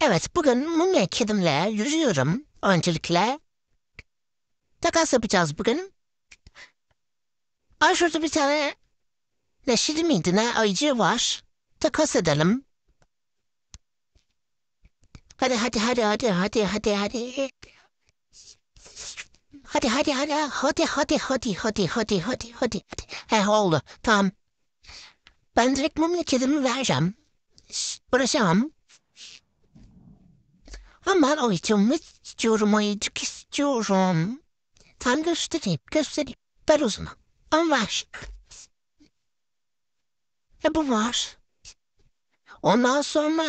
Evet, bugün mumya kedimle yürüyorum. Öncelikle takas yapacağız bugün. Ay şurada bir tane neşeli miydi ne ayıcı var. Takas edelim. Hadi. Hadi. He oldu. Tamam. Ben direkt mumya kedimi vereceğim. Bırakacağım. Ama ben ayıcımı istiyorum. Ayıcık istiyorum. Tam göstereyim. Ver o zaman. Ama ver. Bu var. Ondan sonra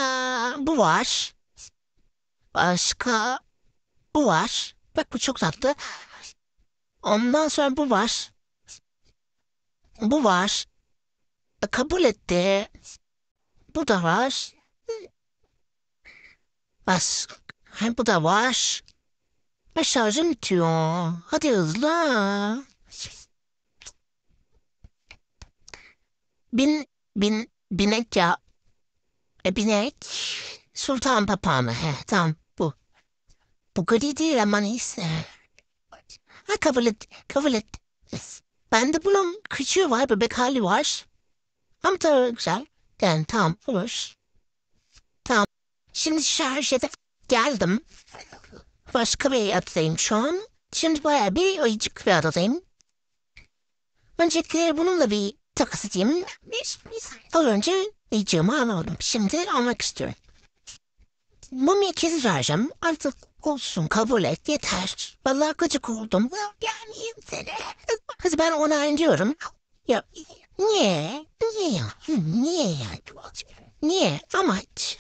bu var. Başka bu var. Bak bu çok tatlı. Ondan sonra bu var. Bu var. Kabul etti. Bu da var. Bas. Hem bu da var. Ve şarjım bitiyor. Hadi hızlı. Binek ya. Binek. Sultan papağanı. He, tamam bu. Bu gri değil ama neyse. Ha, kabul et. Bende bunun küçüğü var, bebek hali var. Ama da güzel. Yani tamam olur. Tamam. Şimdi şarjete geldim. Başka bir adadayım şu an. Şimdi bayağı bir ayıcık bir adadayım. Öncelikle bununla bir takas edeyim. Az önce ayıcığımı almadım. Şimdi almak istiyorum. Mumya kedi vereceğim. Artık olsun kabul et yeter. Vallahi gıcık oldum. Yani seni. Kız ben onaylıyorum. Ya niye? Niye ya? Niye ya? Niye? Amaç.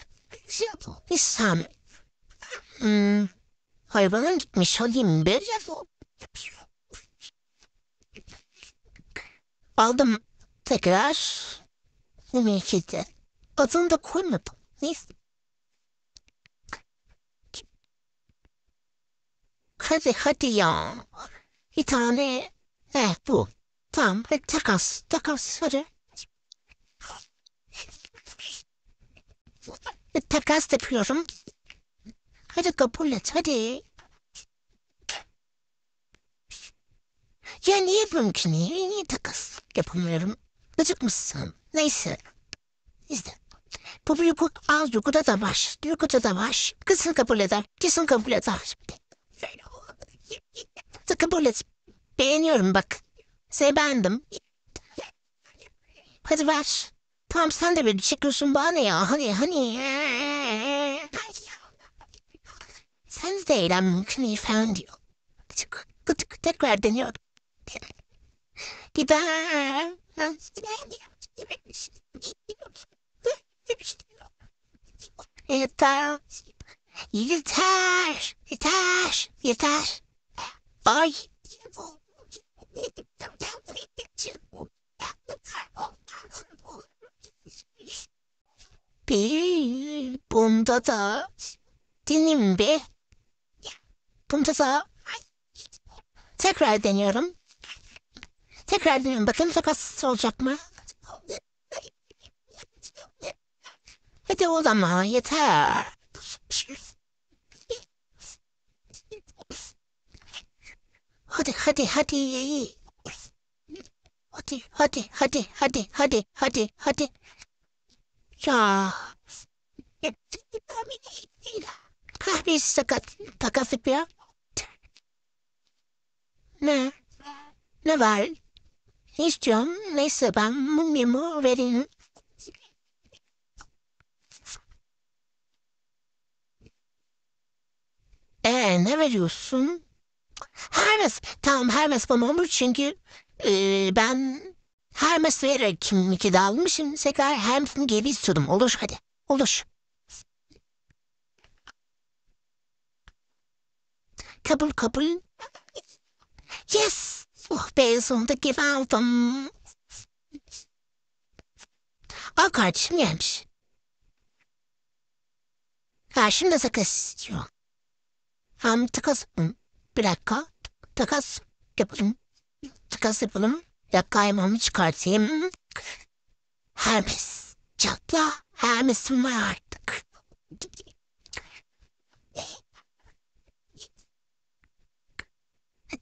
İslam. Hmm, hayvana gitmiş olayım bir. Aldım tekrar. Memleketi. Adını da koymadım. Neyse. Hadi ya. Bir tane. Bu. Tamam. Hadi takas. Hadi. Takas yapıyorum. Hadi kabul et. Hadi. Ya niye mümkün değil? Niye takas yapamıyorum? Gıcık mısın? Neyse. İşte. Bu büyük az yukarıda da var. Yukarıda da var. Kesin kabul eder. Kesin kabul eder. Kabul et. Beğeniyorum bak. Seni beğendim. Hadi ver. Tamam sen de bir çekiyorsun bana ya. Hani. Sen de eğlen mümkün değil falan diyor. Tekrar deniyorum. Gider. Yeter. Yeter. Ay. Bir bunda da dinleyin bir. Bunda da tekrar deniyorum. Tekrar deniyorum. Bakın takas olacak mı? Hadi o zaman yeter. Hadi. Hadi. Ya. Kahvesi sakat. Takas yapıyor. Ne? Ne var? Ne istiyorum? Neyse ben mumyamı vereyim. Ne veriyorsun? Hermes. Tamam Hermes bana olur çünkü ben Hermes vererek kimlik de almışım. Tekrar Hermes'ini geri istiyordum. Olur hadi. Olur. Kabul. Yes. Oh be sonunda geri aldım. Al kardeşim gelmiş. Karşımda takas istiyor. Hem takas. Bir dakika. Takas yapalım. Takas yapalım. Ya kaymamı çıkartayım. Hermes. Çatla. Hermes'im var artık.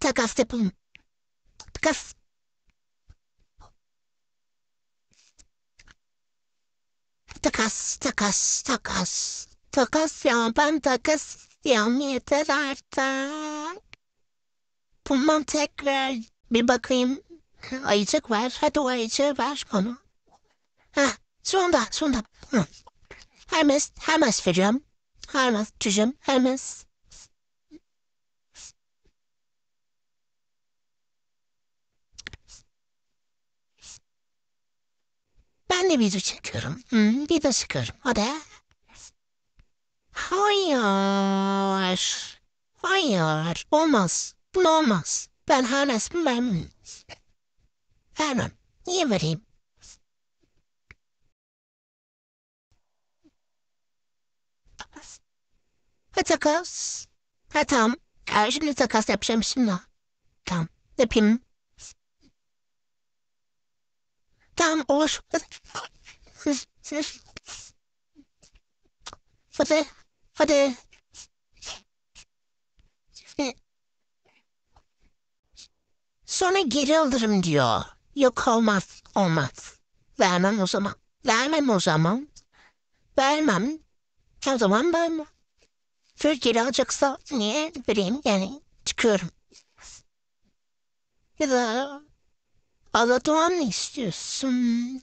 takas yapalım. Takas. Takas, takas, takas. Takas ya ben takas ya yeter artık. Bulmam tekrar. Bir bakayım. Ayıcık var. Hadi o ayıcığı ver bana. Ha, sonunda. Hı. Hermes vereceğim. Hermes çocuğum, Hermes. Ben de video çekiyorum. Video çıkıyorum. Hadi. Hayır. Hayır. Olmaz. Bu olmaz. Ben Hermes vermem. Vermem. Niye vereyim? Ha takas. Ha tamam. Şimdi takas yapacağım şimdi. Tamam. Yapayım. Tamam olur. Hadi. Hadi. Sonra geri alırım diyor. Yok olmaz. Olmaz. Vermem o zaman. Vermem o zaman. Vermem. O zaman vermem. Für geri alacaksa niye vereyim yani çıkıyorum. Ya da Aladoğan ne istiyorsun?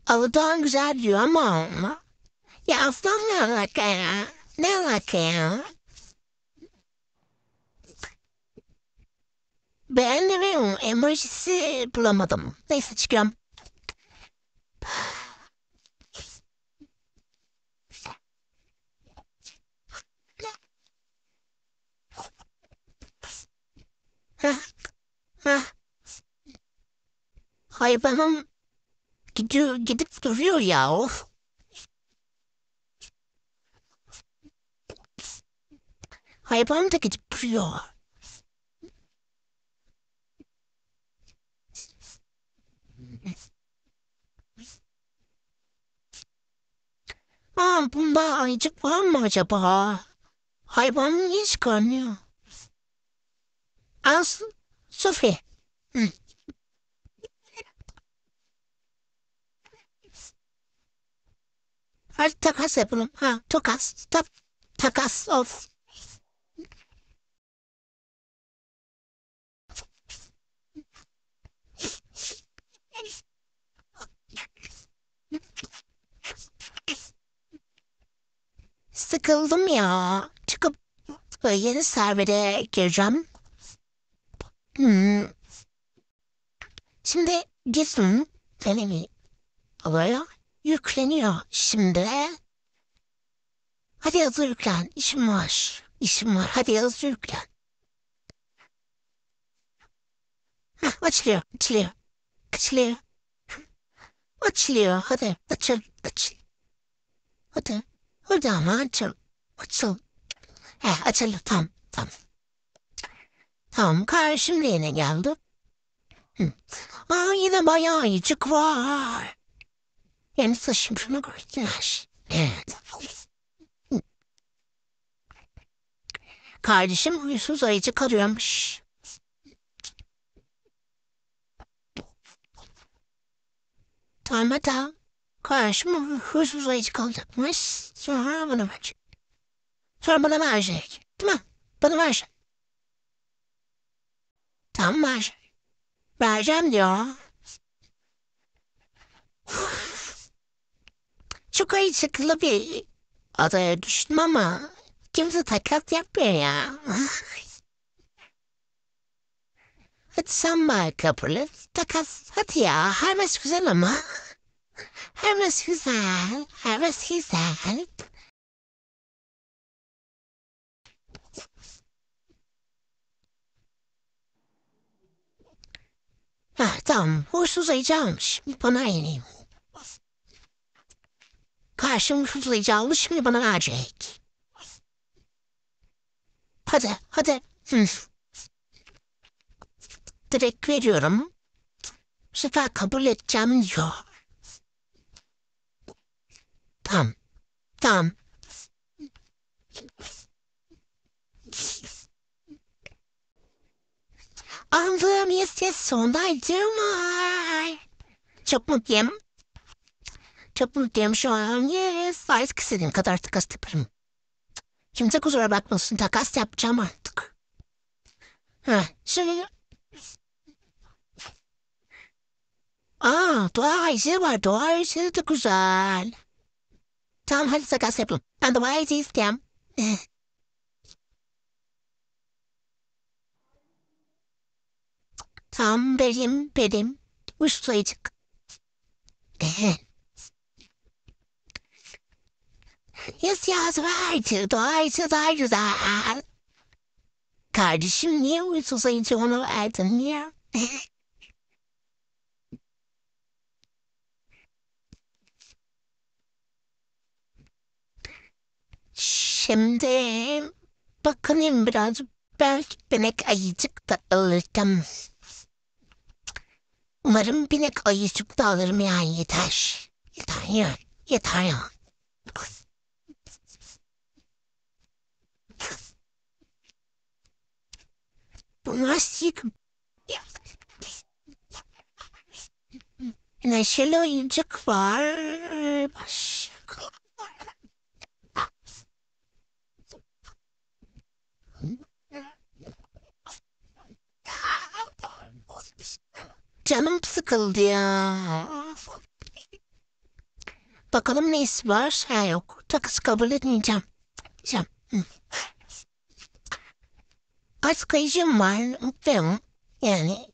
Aladoğan güzel diyor ama. Ya aslan ne alaka ya? Ne alaka ya? Beğenmiyorum. Emojisi bulamadım. Neyse çıkıyorum. Heh, heh. Hayvanım gidip duruyor ya. Of. Hayvan da gidip duruyor. Bunda ayıcık var mı acaba? Hayvan niye çıkarmıyor? As Sophie. Hı. Hadi takas yapalım. Ha takas. Takas of. Sıkıldım ya. Çıkıp yeni servere gireceğim. Hmm. Şimdi gizlim denemi alıyor. Yükleniyor şimdi. Hadi hazır yüklen. İşim var. İşim var. Hadi hazır yüklen. Heh, açılıyor. Açılıyor. Hadi açıl. Hadi ama açıl. Açıldı tam. Tamam karşımda yine geldi. Hı. Yine bayağı ayıcık var. Yani saçım şuna gördüler. Evet. Kardeşim huysuz ayıcık arıyormuş. Tamam. Kardeşim huysuz ayıcık alacakmış. Sonra bana verecek. Tamam. Bana verecek. Tamam ver. Vereceğim diyor. Çok ayıcıklı bir adaya düştüm ama kimse takat yapmıyor ya. Hadi sen bana kabul et. Takas hadi ya. Hermes güzel ama. Hermes güzel. Hermes güzel. Tamam. Huysuzlayacağım. Şimdi bana yeneyim. Karşım huysuzlayacağım. Şimdi bana verecek. Hadi. Hı. Direkt veriyorum. Bu sefer kabul edeceğim diyor. Tamam. Tamam. Aldığım yes sondaydım. Ay. Çok mutluyum. Çok mutluyum şu an. Yes. Artık istediğim kadar takas yaparım. Kimse kusura bakmasın, takas yapacağım artık. Ha, şimdi... Doğa izi var. Doğa izi de güzel. Tamam, hadi takas yapalım. Ben doğa izi isteyeyim. Tamam, benim. Ustaycık. Yes, yaz vardı. Doğa izi daha güzel. Kardeşim niye uykusayınca onu verdin ya? Şimdi bakayım biraz, belki binek ayıcık da alırım. Umarım binek ayıcık da alırım, yani yeter. Yeter ya. Yeter ya. Bu nasıl neşeli oyuncak var. Başka. Canım sıkıldı ya. Bakalım ne iş var? Ha, yok. Takas kabul etmeyeceğim. Diyeceğim. Aç kayıcım var. Mutluyum. Yani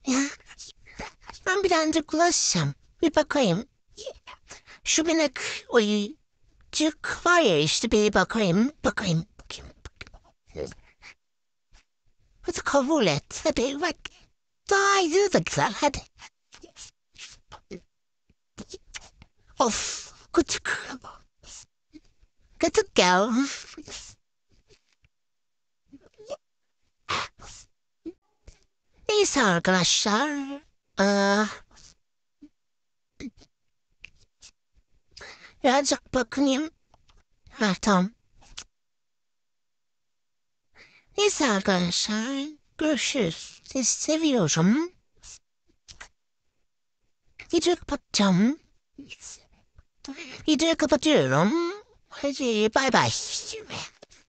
ben birazcık ulaşacağım. Bir bakayım. Şu binek oyuncak var ya, işte bir bakayım. Bakayım. Hadi kabul et. Hadi bak. Daha iyi de güzel. Hadi. Of. Küçük. Küçük gel. Neyse arkadaşlar. Aa, birazcık bakayım. Ha, tamam. Neyse arkadaşlar. Görüşürüz. Sizi seviyorum. Videoyu kapatacağım. Videoyu kapatıyorum. Hadi bay bay.